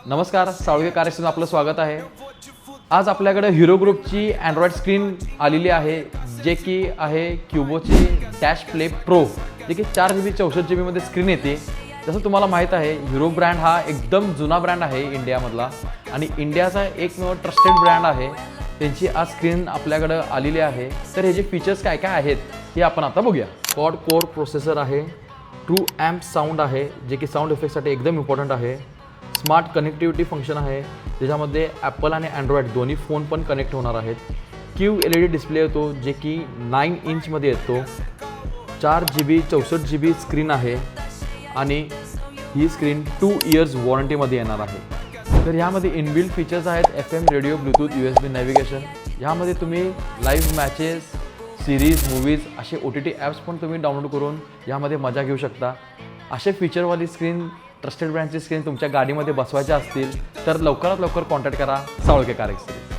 नमस्कार, साळवे कार्यक्रमात आपलं स्वागत आहे। आज आपल्याकडे हीरो ग्रुपची अँड्रॉइड स्क्रीन आलेली आहे, जे की आहे क्यूबोची डॅश प्ले प्रो, जे की 4GB 64GB मध्ये स्क्रीन येते। जसं तुम्हाला माहीत आहे, हीरो ब्रँड हा एकदम जुना ब्रँड आहे इंडियामधला आणि इंडियाचा एकमेव ट्रस्टेड ब्रँड आहे। त्यांची आज स्क्रीन आपल्याकडे आलेली आहे। तर हे जे फीचर्स काय काय आहेत हे आपण आता बघूया। क्वाड कोर प्रोसेसर आहे, ट्रू एम्प साऊंड आहे, जे की साऊंड इफेक्टसाठी एकदम इम्पॉर्टंट आहे। स्मार्ट कनेक्टिव्हिटी फंक्शन आहे, ज्याच्यामध्ये ॲपल आणि अँड्रॉइड दोन्ही फोन पण कनेक्ट होणार आहेत। क्यू LED डिस्प्ले येतो, जे की 9 इंचमध्ये येतो। 4GB 64GB स्क्रीन आहे आणि ही स्क्रीन 2 इयर्स वॉरंटीमध्ये येणार आहे। तर यामध्ये इनबिल्ट फीचर्स आहेत, FM radio, Bluetooth, USB navigation. यामध्ये तुम्ही लाईव्ह मॅचेस, सिरीज, मूवीज असे OTT ॲप्स पण तुम्ही डाउनलोड करून यामध्ये मजा घेऊ शकता। असे फीचरवाली स्क्रीन, ट्रस्टेड ब्रँडची स्क्रीन तुमच्या गाडीमध्ये बसवायच्या असतील तर लवकरात लवकर कॉन्टॅक्ट करा साळवे कार एक्सेसरीज।